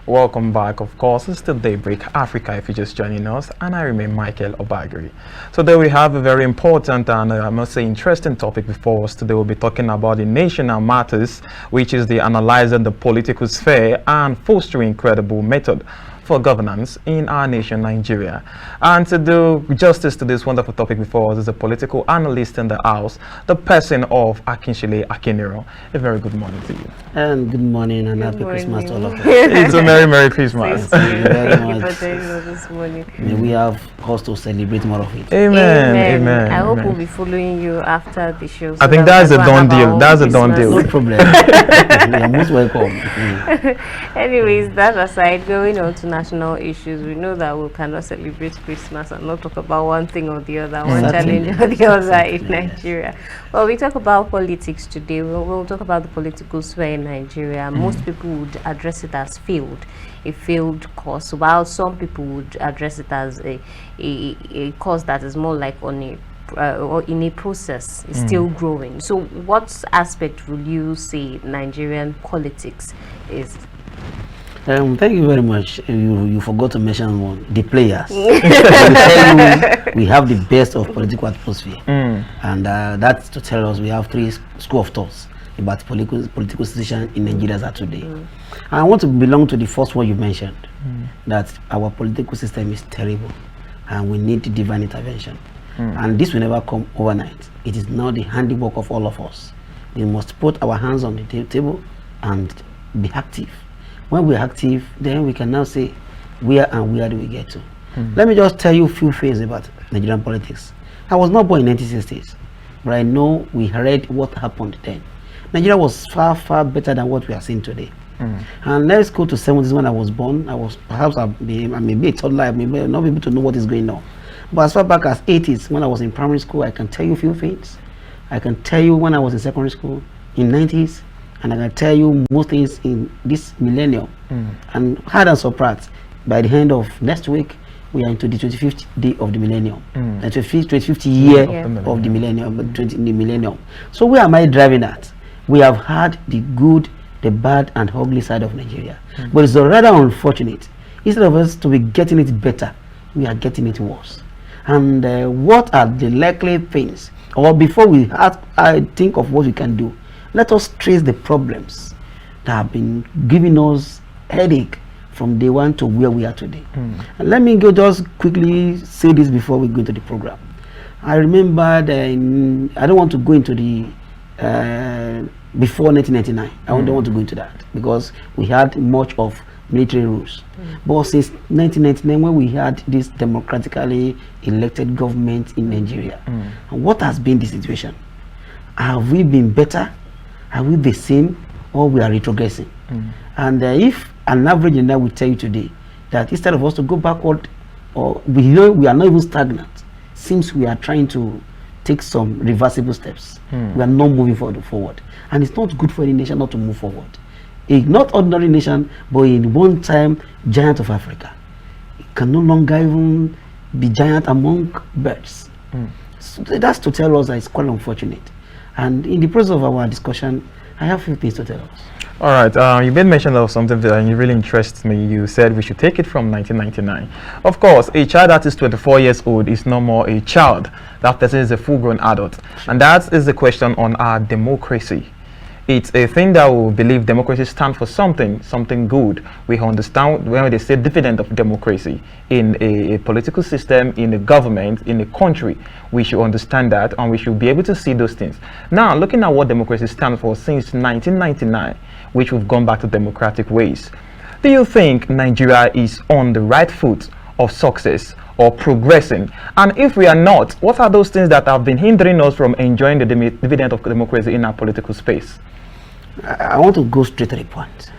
Welcome back, of course. It's still Daybreak Africa if you're just joining us, and I remain Micheal Obagiri. So today we have a very important and I must say interesting topic before us. Today we'll be talking about the national matters, which is the analyzing the political sphere and fostering credible method for governance in our nation, Nigeria. And to do justice to this wonderful topic before us is a political analyst in the house, the person of Akinsile, Akinniran. A very good morning to you. And good morning and happy Christmas to all of us. It's a Merry Christmas. Thank you very much. Thank you for joining us this morning. May we have cause to celebrate more of it. Amen. Amen. I hope Amen. we'll be following you after the show. I think that's a done deal. That's a done deal. No problem. You are most welcome. Anyways, that aside, going on to national issues, we know that we cannot celebrate Christmas and not talk about one thing or the other, one challenge or the other in Nigeria. Well, we talk about politics today. We'll talk about the political sphere in Nigeria. Most people would address it as a failed course, while some people would address it as a course that is more like on a or in a process, is still growing. So what aspect will you say Nigerian politics is? Thank you very much. You forgot to mention one, the players. We tell you we have the best of political atmosphere, and that's to tell us we have three school of thoughts about political situation in Nigeria as of today. I want to belong to the first one you mentioned, that our political system is terrible and we need divine intervention. And this will never come overnight. It is now the handiwork of all of us. We must put our hands on the table and be active. When we're active, then we can now say where do we get to. Let me just tell you a few things about Nigerian politics. I was not born in 1960s, but I know we heard what happened then. Nigeria was far, far better than what we are seeing today. And let's go to 70s when I was born. I was perhaps I may be a toddler, I may not be able to know what is going on. But as far back as 80s, when I was in primary school, I can tell you a few things. I can tell you when I was in secondary school, in 90s, and I can tell you most things in this millennium. And hard and surprised, by the end of next week, we are into the 25th day of the millennium, the 25th year of the millennium. So where am I driving at? We have had the good, the bad, and ugly side of Nigeria. But it's rather unfortunate. Instead of us to be getting it better, we are getting it worse. And what are the likely things? Or before we think of what we can do, let us trace the problems that have been giving us headache from day one to where we are today. And let me just quickly say this before we go into the program. I remember I don't want to go into the before 1999. I don't want to go into that because we had much of military rules. But since 1999, when we had this democratically elected government in Nigeria, and what has been the situation? Have we been better? Are we the same, or we are retrogressing? And if an average in that will tell you today that instead of us to go backward, or we are not even stagnant, seems we are trying to take some reversible steps. We are not moving forward, and it's not good for any nation not to move forward. A not ordinary nation, but in one time giant of Africa. It can no longer even be giant among birds. So that's to tell us that it's quite unfortunate. And in the process of our discussion, I have a few things to tell us. All right, you made mention of something that really interests me. You said we should take it from 1999. Of course, a child that is 24 years old is no more a child. That person is a full-grown adult. And that is the question on our democracy. It's a thing that we believe democracy stands for something good. We understand when they say dividend of democracy in a political system, in a government, in a country, we should understand that and we should be able to see those things. Now, looking at what democracy stands for since 1999, which we've gone back to democratic ways, do you think Nigeria is on the right foot of success or progressing? And if we are not, what are those things that have been hindering us from enjoying the dividend of democracy in our political space? I want to go straight to the point.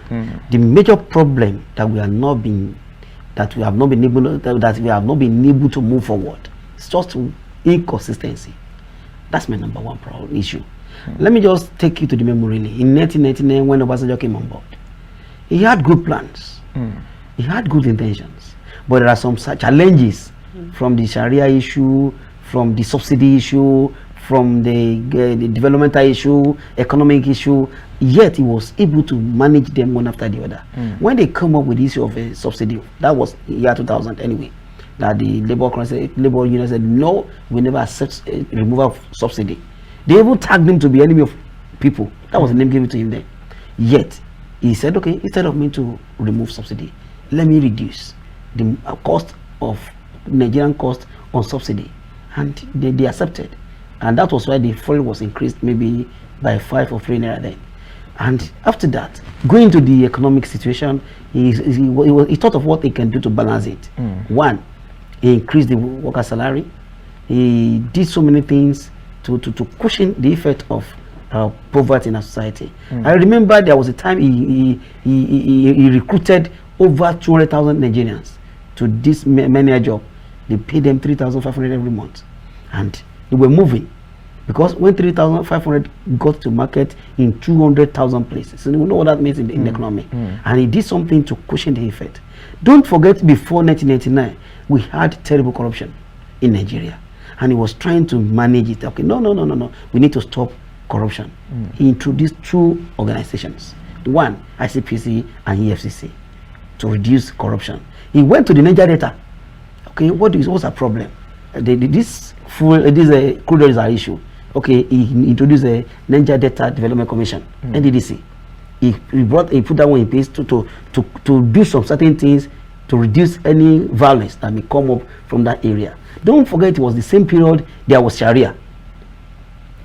The major problem that we have not been able to move forward is just inconsistency. That's my number one problem issue. Let me just take you to the memory lane. In 1999, when Obasanjo came on board, he had good plans. He had good intentions, but there are some challenges from the Sharia issue, from the subsidy issue, from the developmental issue, economic issue, yet he was able to manage them one after the other. When they come up with the issue of a subsidy, that was year 2000 anyway, that the labor union said, no, we never accept removal of subsidy. They even tagged him to be enemy of people. That was the name given to him then. Yet, he said, okay, instead of me to remove subsidy, let me reduce the cost of Nigerian cost on subsidy. And they accepted. And that was why the fuel was increased maybe by 5 or 3 naira then. And after that, going to the economic situation, he thought of what he can do to balance it. One, he increased the worker salary. He did so many things to cushion the effect of poverty in our society. I remember there was a time he recruited over 200,000 Nigerians to this mania job. They paid them 3,500 every month, and they were moving, because when 3,500 got to market in 200,000 places, so you know what that means in the economy. And he did something to cushion the effect. Don't forget, before 1999, we had terrible corruption in Nigeria, and he was trying to manage it. Okay, no, we need to stop corruption. He introduced 2 organizations, one ICPC and EFCC, to reduce corruption. He went to the Niger Delta. Okay, what's the problem? This crude oil is our issue. Okay, he introduced a Niger Delta Development Commission, NDDC. He put that one in place to do some certain things to reduce any violence that may come up from that area. Don't forget, it was the same period there was Sharia.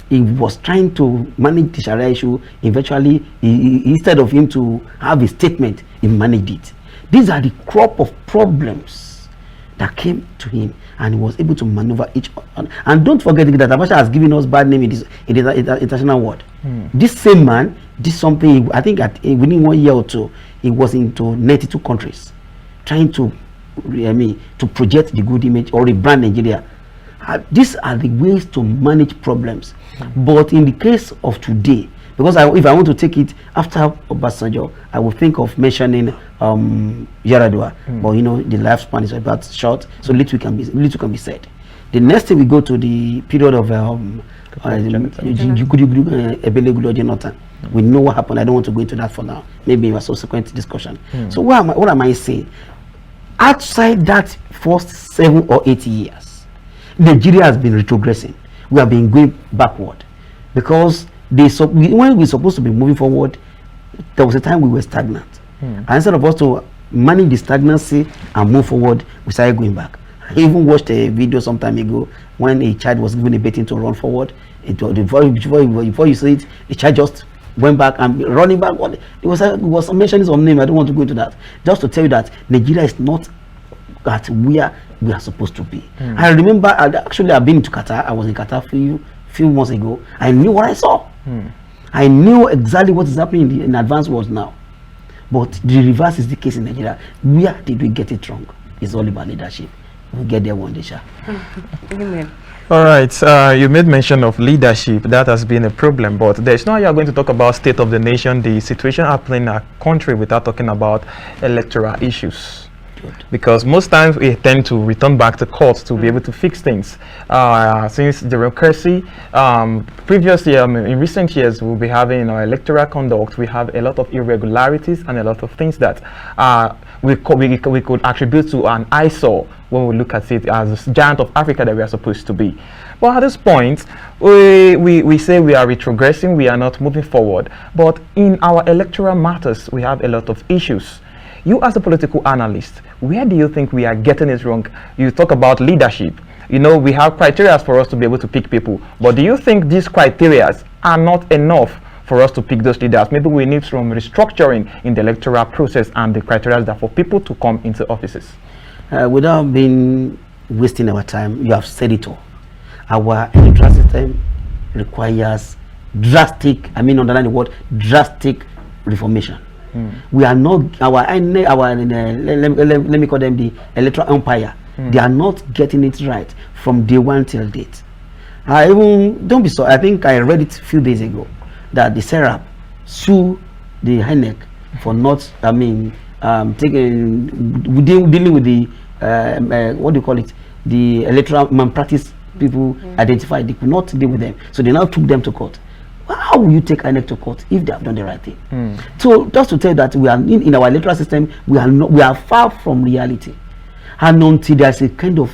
He was trying to manage the Sharia issue. Eventually, instead of him to have a statement, he managed it. These are the crop of problems that came to him, and he was able to maneuver each one. And don't forget that Abacha has given us bad name in the international world. This same man did something. I think within 1 year or 2, he was into 92 countries, trying to project the good image or rebrand Nigeria. These are the ways to manage problems. But in the case of today, because if I want to take it after Obasanjo, I will think of mentioning Yaradua, but you know the lifespan is about short, so little can be said. The next thing, we go to the period of Jonathan. We know what happened. I don't want to go into that for now. Maybe in a subsequent discussion. So what am I saying? Outside that first 7 or 8 years, Nigeria has been retrogressing. We have been going backward, because when we're supposed to be moving forward, there was a time we were stagnant. And instead of us to manage the stagnancy and move forward, we started going back. I even watched a video some time ago when a child was given a baiting to run forward. Before you see it, the child just went back and running back. It was mentioning some name. I don't want to go into that. Just to tell you that Nigeria is not at where we are supposed to be. I remember, I've been to Qatar. I was in Qatar few months ago. I knew what I saw. I knew exactly what is happening in advanced world now. But the reverse is the case in Nigeria. Where did we get it wrong? It's all about leadership. We'll get there one day, sir. Amen. All right, you made mention of leadership. That has been a problem, but there's no way you're going to talk about state of the nation, the situation happening in our country, without talking about electoral issues. Because most times we tend to return back to courts to be able to fix things. Since democracy, previously, in recent years, we'll be having electoral conduct. We have a lot of irregularities and a lot of things that we could attribute to an eyesore when we look at it as a giant of Africa that we are supposed to be. But at this point, we say we are retrogressing, we are not moving forward. But in our electoral matters, we have a lot of issues. You, as a political analyst, where do you think we are getting it wrong? You talk about leadership. You know, we have criteria for us to be able to pick people. But do you think these criteria are not enough for us to pick those leaders? Maybe we need some restructuring in the electoral process and the criteria that for people to come into offices. Without being wasting our time, you have said it all. Our electoral system requires drastic, underline the word, drastic reformation. We are not let me call them the electoral empire. They are not getting it right from day one till date. Don't be so. I think I read it a few days ago that the Serap sue the INEC for not dealing with the what do you call it, the electoral malpractice people identified, they could not deal with them. So they now took them to court. How will you take INEC to court if they have done the right thing? So just to tell you that we are in our electoral system, we are far from reality. And until there's a kind of,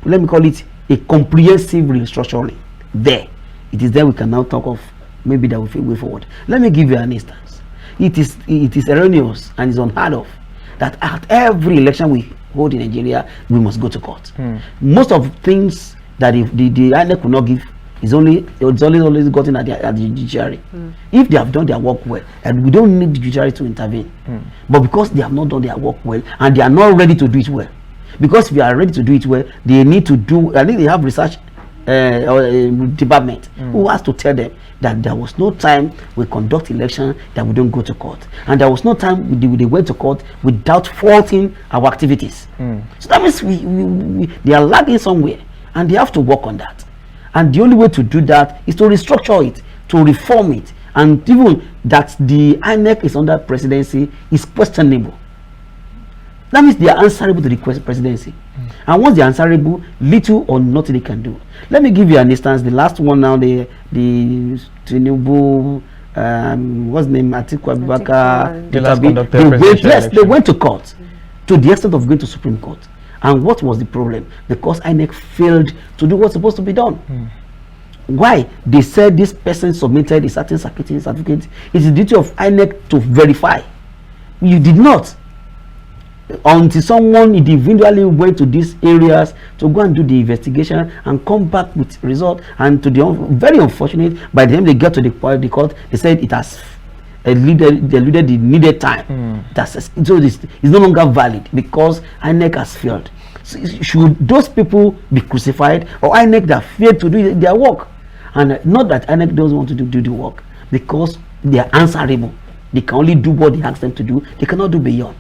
let me call it, a comprehensive restructuring there, it is there we can now talk of maybe that will fit way forward. Let me give you an instance. It is erroneous and it's unheard of that at every election we hold in Nigeria, we must go to court. Most of things that the INEC will not give is always gotten at the judiciary. If they have done their work well, and we don't need the judiciary to intervene. But because they have not done their work well and they are not ready to do it well, because if you are ready to do it well, they need to do, I think they have research department who has to tell them that there was no time we conduct election that we don't go to court, and there was no time they went to court without faulting our activities. So that means they are lagging somewhere, and they have to work on that. And the only way to do that is to restructure it, to reform it, and even that the INEC is under presidency is questionable. That means they are answerable to the presidency. And once they are answerable, little or nothing they can do. Let me give you an instance. The last one now, the Tinubu, what's the name? Atiku Abubakar. They went to court to the extent of going to Supreme Court. And what was the problem? Because INEC failed to do what's supposed to be done. Why? They said this person submitted a certain certificate. It is the duty of INEC to verify. You did not. Until someone individually went to these areas to go and do the investigation and come back with result, and to the very unfortunate, by the time they get to the court, they said it has eluded the needed time. So this is no longer valid because INEC has failed. So should those people be crucified, or INEC that failed to do their work? And not that INEC doesn't want to do the work, because they are answerable. They can only do what they ask them to do. They cannot do beyond.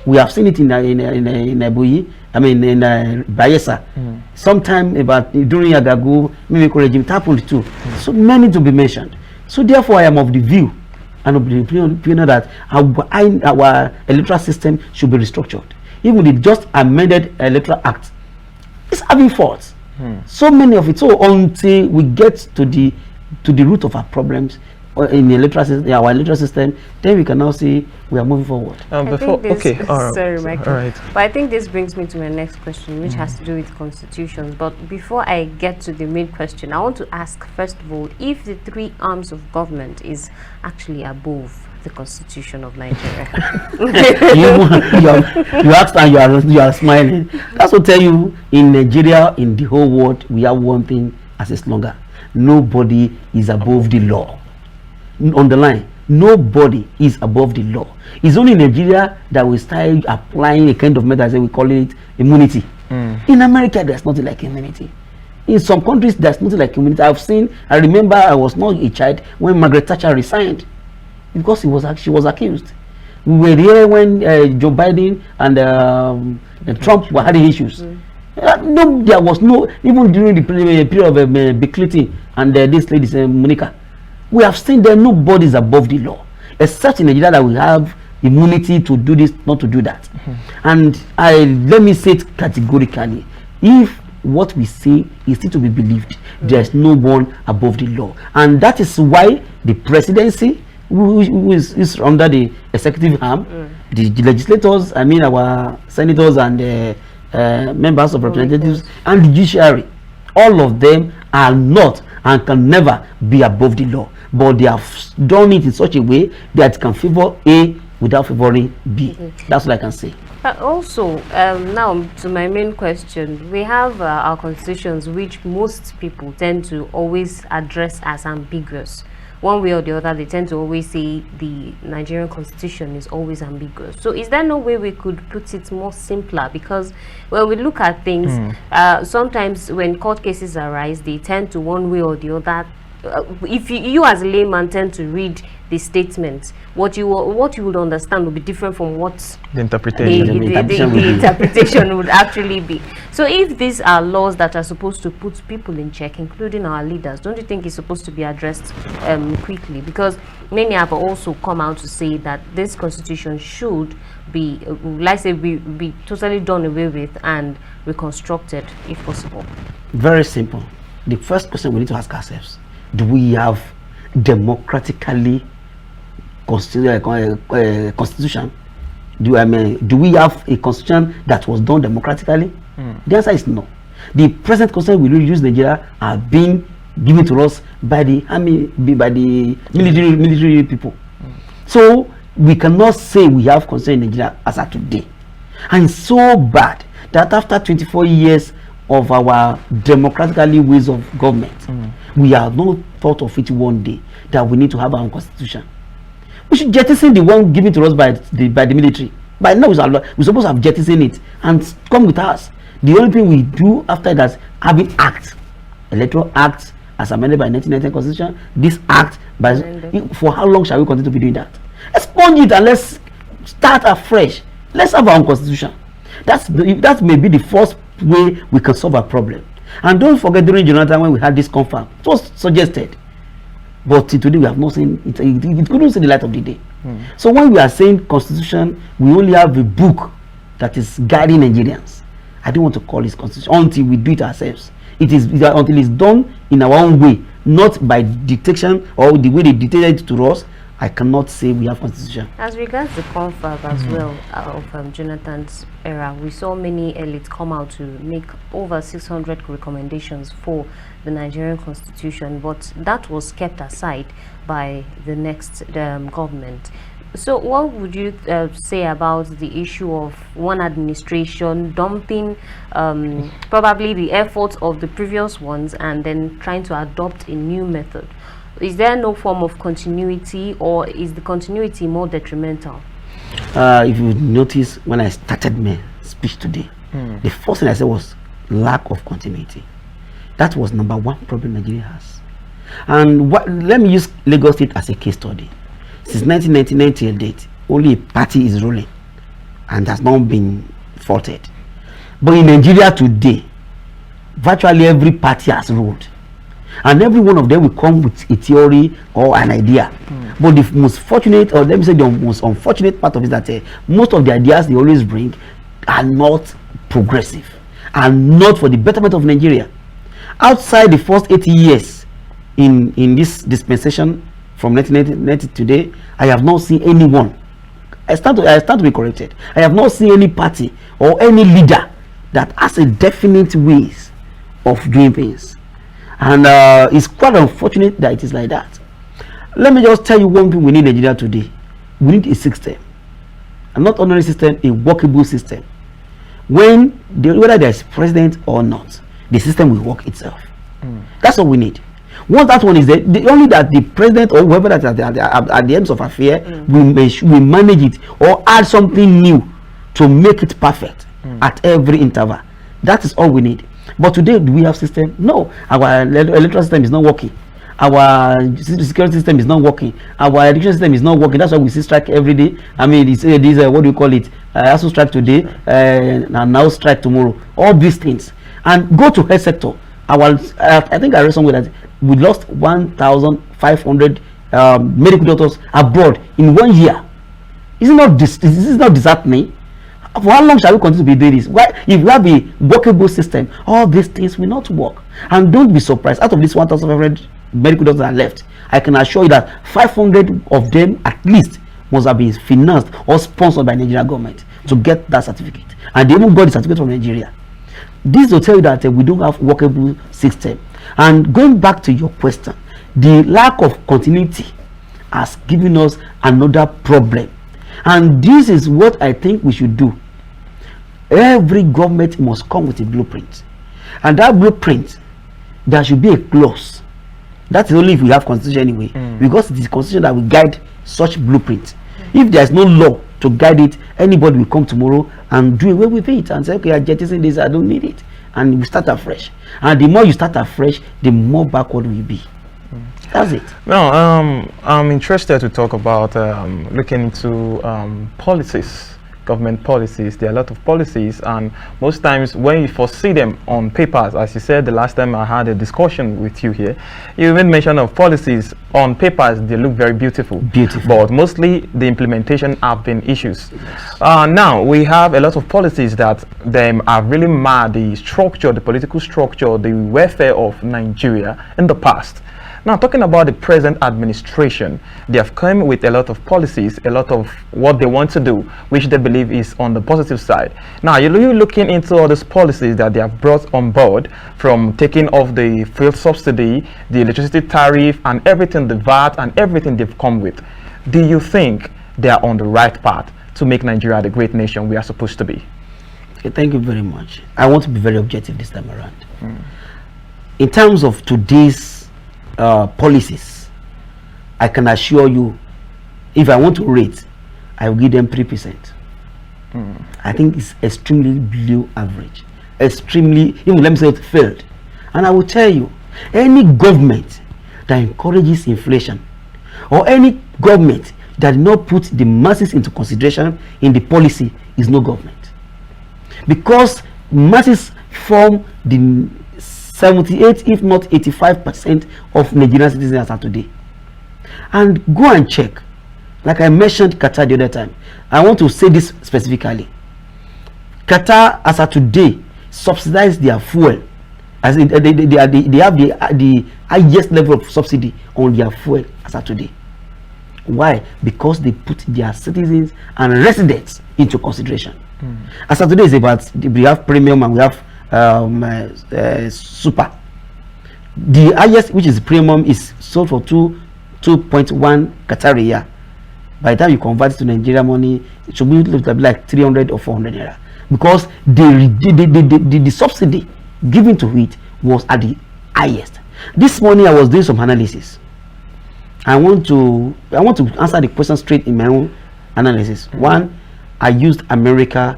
We have seen it in Ebonyi, in Bayelsa. Sometime during Agago, maybe regime, it happened too. So many to be mentioned. So therefore, I am of the view and of the opinion that our electoral system should be restructured. Even the just amended electoral act is having faults. So many of it. So until we get to the root of our problems in the electoral system, our electoral system, then we can now see we are moving forward. Sorry, Michael. All right. But I think this brings me to my next question, which has to do with constitutions. But before I get to the main question, I want to ask first of all if the three arms of government is actually above the constitution of Nigeria. you asked and you are smiling. That's what tell you, in Nigeria, in the whole world, we have one thing as a slogan: nobody is above the law. On the line, nobody is above the law. It's only in Nigeria that we start applying a kind of method, we call it immunity. In America, there's nothing like immunity. In some countries, there's nothing like immunity. I remember I was not a child when Margaret Thatcher resigned because she was accused. We were here when Joe Biden and Trump were having issues. No, there was no, even during the period of Bill Clinton and this lady, Monica. We have seen that nobody is above the law, except in Nigeria that we have immunity to do this, not to do that. And let me say it categorically: if what we say is still to be believed, there is no one above the law, and that is why the presidency, who is under the executive arm, the legislators, our senators and members of representatives, and the judiciary, all of them are not and can never be above the law. But they have done it in such a way that can favor A without favoring B. That's what I can say. Also, now to my main question, we have our constitutions, which most people tend to always address as ambiguous. One way or the other, they tend to always say the Nigerian constitution is always ambiguous. So is there no way we could put it more simpler? Because when we look at things, sometimes when court cases arise, they tend to one way or the other. If you as a layman tend to read the statement, what you would understand will be different from what the interpretation, the interpretation would actually be. So if these are laws that are supposed to put people in check, including our leaders, don't you think it's supposed to be addressed quickly? Because many have also come out to say that this constitution should be, let's say, be totally done away with and reconstructed if possible. Very simple. The first question we need to ask ourselves: do we have democratically constitution? Do we have a constitution that was done democratically? The answer is no. The present constitution we use in Nigeria are being given to us by the army, by the military people. So we cannot say we have constitution in Nigeria as of today. And it's so bad that after 24 years of our democratically ways of government, we have not thought of it one day that we need to have our own constitution. We should jettison the one given to us by the military. By now, we're supposed to have jettisoned it and come with us. The only thing we do after that is having acts, electoral acts as amended by 1990 Constitution. This act, for how long shall we continue to be doing that? Expunge it and let's start afresh. Let's have our own constitution. That may be the first way we can solve our problem. And don't forget, during Jonathan, when we had this confirm, it was suggested, but today we have not seen it. It couldn't see the light of the day. So when we are saying constitution, we only have a book that is guiding Nigerians. I don't want to call it constitution until we do it ourselves. It is until it's done in our own way, not by dictation or the way they dictated it to us. I cannot say we have constitution. As regards the confab as well of Jonathan's era, we saw many elites come out to make over 600 recommendations for the Nigerian constitution, but that was kept aside by the next government. So what would you say about the issue of one administration dumping probably the efforts of the previous ones and then trying to adopt a new method? Is there no form of continuity, or is the continuity more detrimental? If you notice, when I started my speech today, the first thing I said was lack of continuity. That was number one problem Nigeria has. And let me use Lagos State as a case study. Since 1999 till date, only a party is ruling and has not been faulted. But in Nigeria today, virtually every party has ruled. And every one of them will come with a theory or an idea. But the most fortunate, or let me say the most unfortunate part of it is that most of the ideas they always bring are not progressive and not for the betterment of Nigeria. Outside the first 80 years in this dispensation from 1990 to today, I have not seen anyone. I stand to be corrected. I have not seen any party or any leader that has a definite ways of doing things. And it's quite unfortunate that it is like that. Let me just tell you one thing we need in Nigeria today. We need a system. And not ordinary system, a workable system. Whether there's president or not, the system will work itself. That's what we need. Once that one is there, only that the president or whoever that at the ends of affair will manage it or add something new to make it perfect at every interval. That is all we need. But today, do we have system? No. Our electoral system is not working. Our security system is not working. Our education system is not working. That's why we see strike every day. I mean, it's what do you call it? Also strike today, and now strike tomorrow. All these things. And go to health sector. I think I read somewhere that we lost 1,500 medical doctors abroad in 1 year. Is it not disheartening? For how long shall we continue to be doing this? Why, if we have a workable system, all these things will not work. And don't be surprised, out of this 1,500 medical doctors that are left, I can assure you that 500 of them at least must have been financed or sponsored by Nigerian government to get that certificate. And they even got the certificate from Nigeria. This will tell you that we don't have workable system. And going back to your question, the lack of continuity has given us another problem. And this is what I think we should do. Every government must come with a blueprint. And that blueprint, there should be a clause. That's only if we have constitution anyway. Because it is constitution that will guide such blueprint. If there is no law to guide it, anybody will come tomorrow and do away with it and say, okay, I jettison this, I don't need it. And we start afresh. And the more you start afresh, the more backward we will be. That's it. Now, I'm interested to talk about looking into policies, government policies. There are a lot of policies, and most times when you foresee them on papers, as you said the last time I had a discussion with you here, you even mentioned of policies on papers. They look very beautiful, but mostly the implementation have been issues. Yes. Now we have a lot of policies that them are really mad the structure, the political structure, the welfare of Nigeria in the past. Now, talking about the present administration, they have come with a lot of policies, a lot of what they want to do, which they believe is on the positive side. Now, you're looking into all these policies that they have brought on board, from taking off the fuel subsidy, the electricity tariff, and everything, the VAT, and everything they've come with. Do you think they are on the right path to make Nigeria the great nation we are supposed to be? Okay, thank you very much. I want to be very objective this time around. In terms of today's policies, I can assure you, if I want to rate, I will give them 3%. I think it's extremely below average, extremely, even let me say it failed. And I will tell you, any government that encourages inflation, or any government that did not put the masses into consideration in the policy, is no government, because masses form the 78, if not 85% of Nigerian citizens as of today. And go and check. Like I mentioned Qatar the other time, I want to say this specifically. Qatar as of today subsidize their fuel, as they have the highest level of subsidy on their fuel as of today. Why? Because they put their citizens and residents into consideration. As of today is about, we have premium and we have super. The highest, which is premium, is sold for 2.1 Qatar riyal. By the time you convert it to Nigeria money, it should be like 300 or 400 naira, because the subsidy given to it was at the highest. This morning I was doing some analysis. I want to answer the question straight in my own analysis. One, I used America,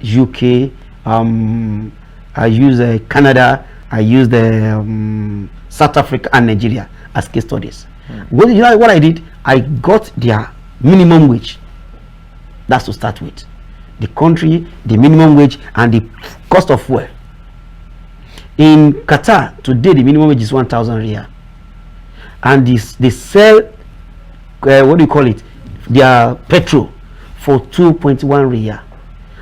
UK, I use Canada, I use South Africa and Nigeria as case studies. Well, you know what I did? I got their minimum wage. That's to start with. The country, the minimum wage, and the cost of fuel. In Qatar, today the minimum wage is 1,000 riyal. And they sell, what do you call it? Their petrol for 2.1 riyal.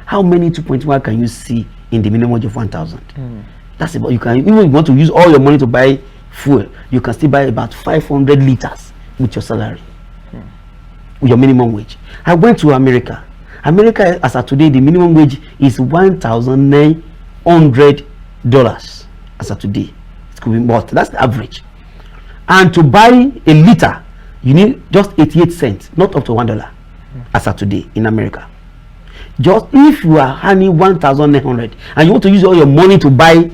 How many 2.1 can you see in the minimum wage of 1,000? That's about, you can, even if you want to use all your money to buy fuel, you can still buy about 500 liters with your salary, with your minimum wage. I went to America. America, as of today, the minimum wage is $1,900 as of today. It could be more. That's the average. And to buy a liter, you need just 88 cents, not up to $1 as of today in America. Just if you are earning 1,900 and you want to use all your money to buy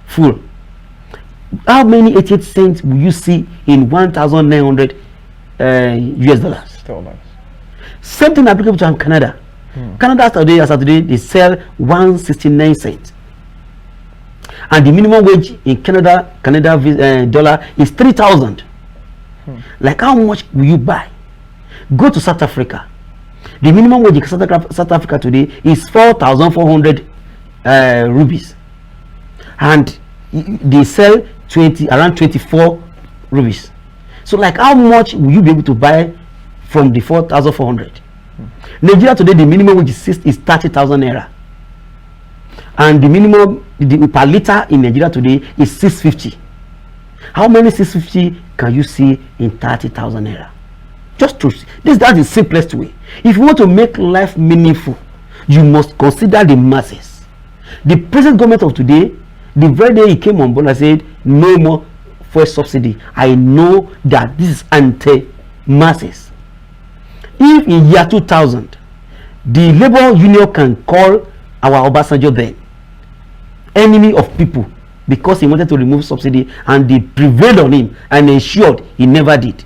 fuel, how many 88 cents will you see in 1,900 US dollars? Same thing applicable to Canada. Canada as of today they sell 169 cents, and the minimum wage in Canada dollar is 3,000. Like, how much will you buy? Go to South Africa. The minimum wage in South Africa today is 4,400 rupees, and they sell around 24 rupees. So, like, how much will you be able to buy from the 4,400? Nigeria today, the minimum wage is 30,000 naira, and the minimum per liter in Nigeria today is 650. How many 650 can you see in 30,000 naira? Just to that's the simplest way. If you want to make life meaningful, you must consider the masses. The present government of today, the very day he came on board, I said no more fuel subsidy. I know that this is anti-masses. If in year 2000 the labor union can call our Obasanjo then enemy of people because he wanted to remove subsidy, and they prevailed on him and ensured he never did.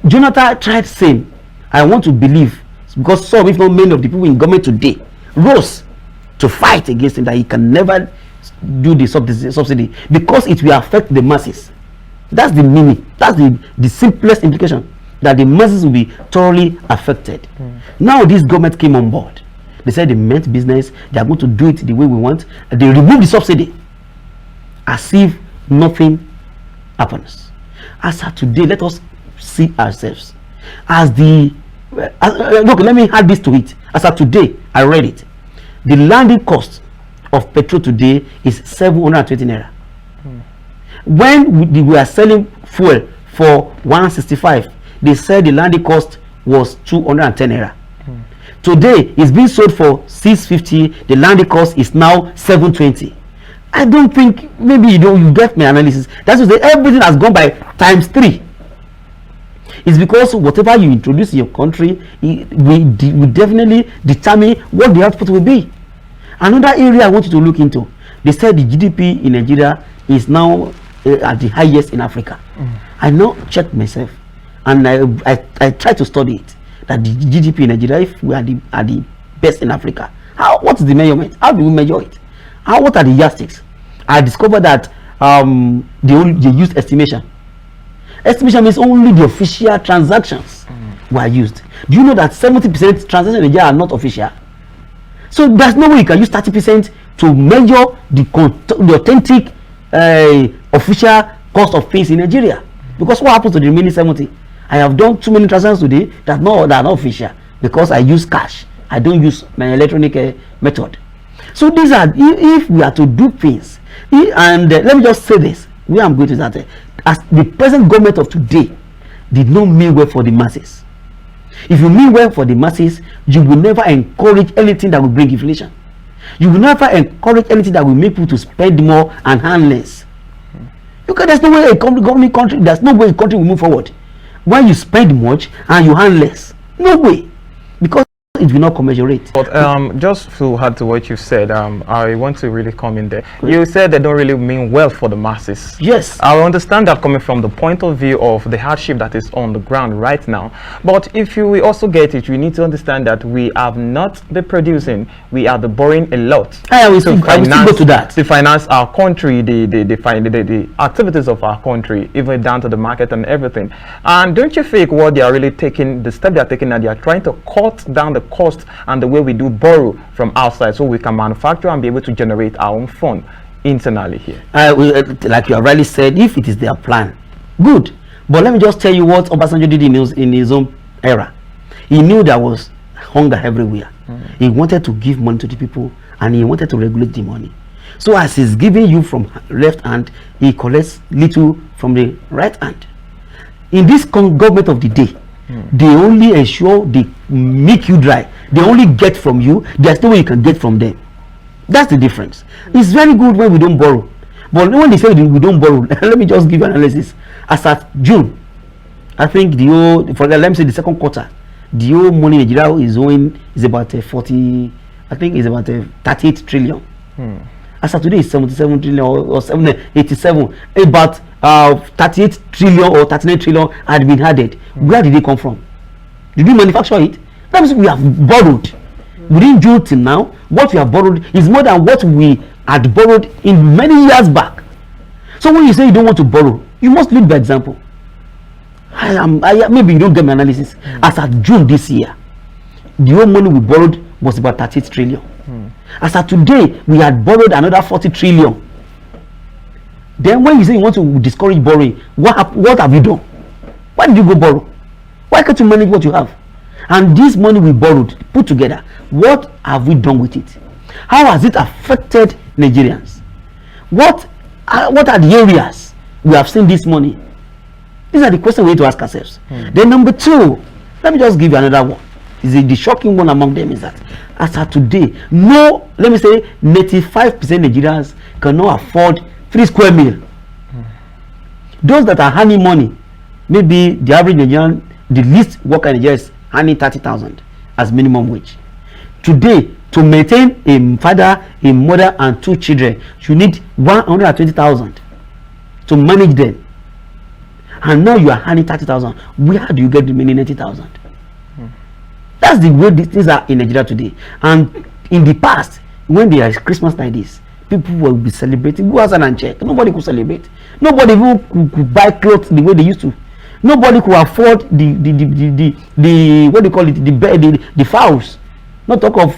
Jonathan tried saying, I want to believe, because some, if not many of the people in government today rose to fight against him, that he can never do the subsidy because it will affect the masses. That's the meaning. That's the simplest implication, that the masses will be thoroughly affected. Now this government came on board. They said they meant business. They are going to do it the way we want. They remove the subsidy as if nothing happens. As of today, let us see ourselves as the look, let me add this to it. As of today, I read it. The landing cost of petrol today is 720 naira. When we are selling fuel for 165, they said the landing cost was 210 naira. Today it's being sold for 650. The landing cost is now 720. I don't think, maybe you get my analysis. That's what everything has gone by times 3. It's because whatever you introduce in your country, we definitely determine what the output will be. Another area I want you to look into, they said the GDP in Nigeria is now at the highest in Africa. I now checked myself, and I try to study it, that the GDP in Nigeria, if we are the best in Africa, what is the measurement? How do we measure it? What are the yardsticks? I discovered that they use estimation. Estimation means only the official transactions were used. Do you know that 70% transactions in Nigeria are not official? So there's no way you can use 30% to measure the authentic official cost of things in Nigeria. Because what happens to the remaining 70? I have done too many transactions today that are not official, because I use cash. I don't use my electronic method. So these are, if we are to do things, and let me just say this, where I'm going to that, as the present government of today did not mean well for the masses. If you mean well for the masses, you will never encourage anything that will bring inflation. You will never encourage anything that will make people to spend more and earn less. Because there's no way there's no way a country will move forward when you spend much and you earn less. No way. Because it will not commensurate. But just to add to what you said, I want to really come in there. You said they don't really mean well for the masses. Yes. I understand that coming from the point of view of the hardship that is on the ground right now. But if you will also get it, we need to understand that we have not been producing, we are borrowing a lot. I will still go to that. To finance our country, the activities of our country, even down to the market and everything. And don't you think what they are really taking, the step they are taking, that they are trying to cut down the cost and the way we do borrow from outside, so we can manufacture and be able to generate our own fund internally here? Like you have rightly said, if it is their plan, good. But let me just tell you what Obasanjo did in his own era. He knew there was hunger everywhere. He wanted to give money to the people, and he wanted to regulate the money. So as he's giving you from left hand, he collects little from the right hand. In this government of the day, they only ensure they make you dry. They only get from you. There's no way you can get from them. That's the difference. It's very good when we don't borrow, but when they say we don't borrow, let me just give you an analysis. As at June, I think let me say the second quarter, the whole money in Nigeria is about 40. I think it's about 38 trillion. As of today, it's 77 trillion or 87. About 38 trillion or 39 trillion had been added. Where did they come from? Did we manufacture it? That means we have borrowed. We didn't do it till now. What we have borrowed is more than what we had borrowed in many years back. So when you say you don't want to borrow, you must lead by example. Maybe you don't get my analysis. As at June this year, the whole money we borrowed was about 38 trillion. As at today, we had borrowed another 40 trillion. Then when you say you want to discourage borrowing, what have you done? Why did you go borrow? Why can't you manage what you have? And this money we borrowed, put together, what have we done with it? How has it affected Nigerians? What are the areas we have seen this money? These are the questions we need to ask ourselves. Then number two, let me just give you another one. The shocking one among them is that as of today, let me say 95% Nigerians cannot afford 3 square meal. Those that are earning money, maybe the average Nigerian, the least worker in Nigeria is earning 30,000 as minimum wage. Today, to maintain a father, a mother, and 2 children, you need 120,000 to manage them. And now you are earning 30,000. Where do you get the remaining 90,000? That's the way these things are in Nigeria today. And in the past, when there is Christmas like this, people will be celebrating. Go outside and check. Nobody could celebrate. Nobody who could buy clothes the way they used to. Nobody could afford the what do you call it, the fowls. Not talk of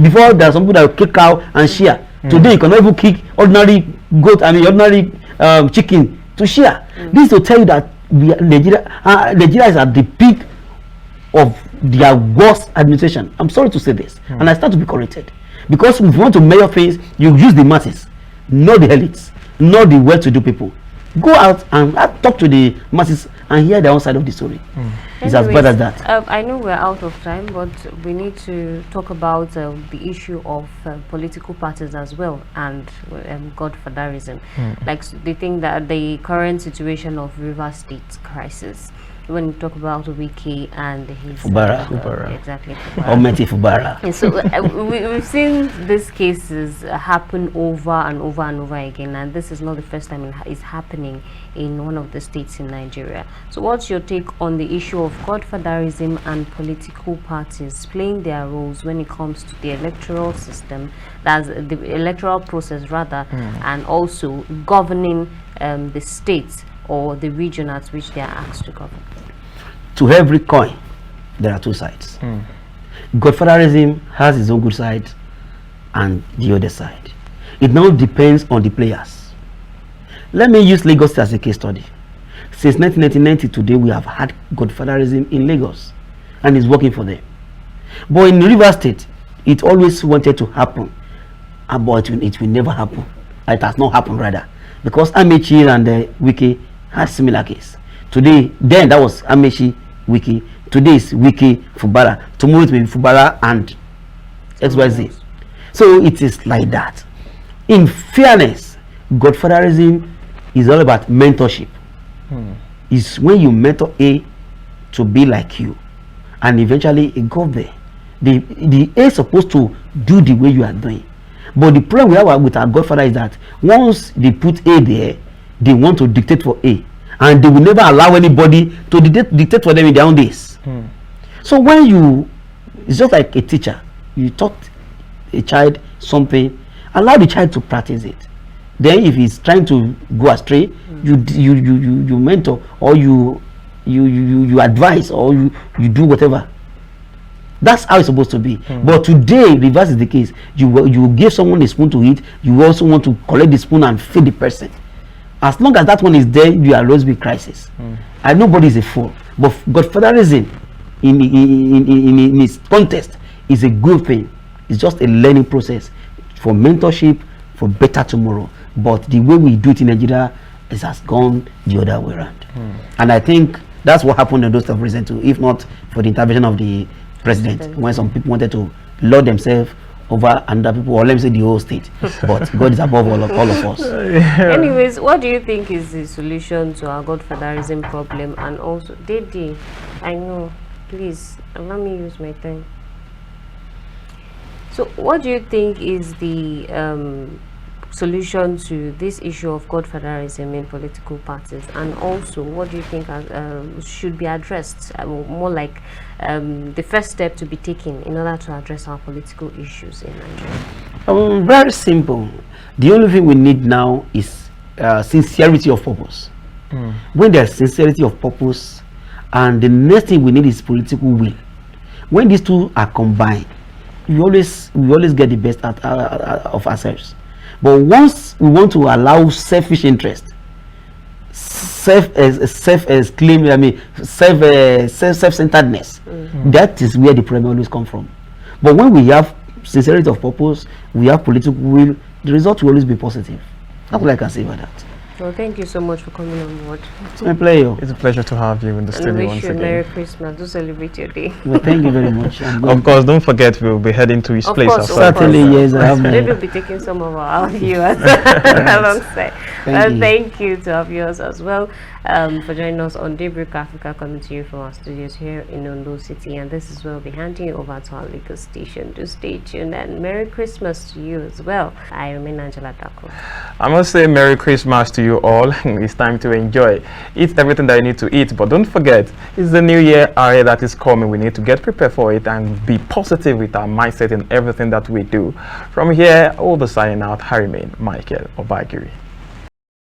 before there are some people that will kick cow and shear. Today you cannot even kick ordinary goat, ordinary chicken to shear. This to tell you that Nigeria is at the peak of their worst administration. I'm sorry to say this, and I start to be corrected, because if you want to measure things, you use the masses, not the elites, not the well-to-do people. Go out and talk to the masses and hear their own side of the story. It's as bad as that. I know we're out of time, but we need to talk about the issue of political parties as well, and godfatherism. Like they think that the current situation of River State crisis, when you talk about Wiki and his Fubara. Exactly, Almighty Fubara. And so we've seen these cases happen over and over and over again, and this is not the first time it's happening in one of the states in Nigeria. So what's your take on the issue of godfatherism and political parties playing their roles when it comes to the electoral system, that's the electoral process rather, and also governing the states or the region at which they are asked to govern? To every coin, there are two sides. Godfatherism has its own good side and the other side. It now depends on the players. Let me use Lagos as a case study. Since 1990 today, we have had godfatherism in Lagos, and it's working for them. But in River State, it always wanted to happen, but it will never happen. It has not happened rather, because Micheal and Wiki had similar case. Today, then that was Amechi, Wiki. Today is Wiki, Fubara. Tomorrow it will be Fubara and XYZ. So it is like that. In fairness, godfatherism is all about mentorship. It's when you mentor A to be like you, and eventually it goes there. The A is supposed to do the way you are doing. But the problem we have with our godfather is that once they put A there, they want to dictate for A, and they will never allow anybody to dictate for them in their own days. So when it's just like a teacher, you taught a child something, allow the child to practice it. Then if he's trying to go astray, you mentor, or you advise, or you do whatever. That's how it's supposed to be. But today, reverse is the case. You give someone a spoon to eat, you also want to collect the spoon and feed the person. As long as that one is there, you are always be crisis. And nobody is a fool. But godfatherism in its context is a good thing. It's just a learning process for mentorship, for better tomorrow. But the way we do it in Nigeria has gone the other way around. And I think that's what happened in those of recent too, if not for the intervention of the president, when some people wanted to lord themselves over other people, or let me say the whole state. But God is above all of us. Anyways, what do you think is the solution to our godfatherism problem? And also, Dede, I know, please allow me use my time. So what do you think is the solution to this issue of godfatherism in political parties, and also what do you think should be addressed, more like the first step to be taken in order to address our political issues in Nigeria? Very simple. The only thing we need now is sincerity of purpose. When there's sincerity of purpose, and the next thing we need is political will. When these two are combined, we always get the best of ourselves. But once we want to allow selfish interest, self-centeredness, that is where the problem always comes from. But when we have sincerity of purpose, we have political will, the result will always be positive. That's what I can say about that. Well, thank you so much for coming on board. It's my pleasure. It's a pleasure to have you in the studio once again. I wish you a Merry Christmas. Do celebrate your day. Well, thank you very much. Of course, don't forget we'll be heading to his place after. Certainly, yes. I have Maybe we'll be taking some of our viewers alongside. Thank you to our viewers as well for joining us on Daybreak Africa, coming to you from our studios here in Ondo City. And this is where we'll be handing you over to our Lagos station. Do stay tuned, and Merry Christmas to you as well. I remain Angela Daku. I must say Merry Christmas to you all. It's time to enjoy. Eat everything that you need to eat, but don't forget, it's the new year that is coming. We need to get prepared for it and be positive with our mindset in everything that we do. From here, all the signing out, I remain Micheal Obagiri.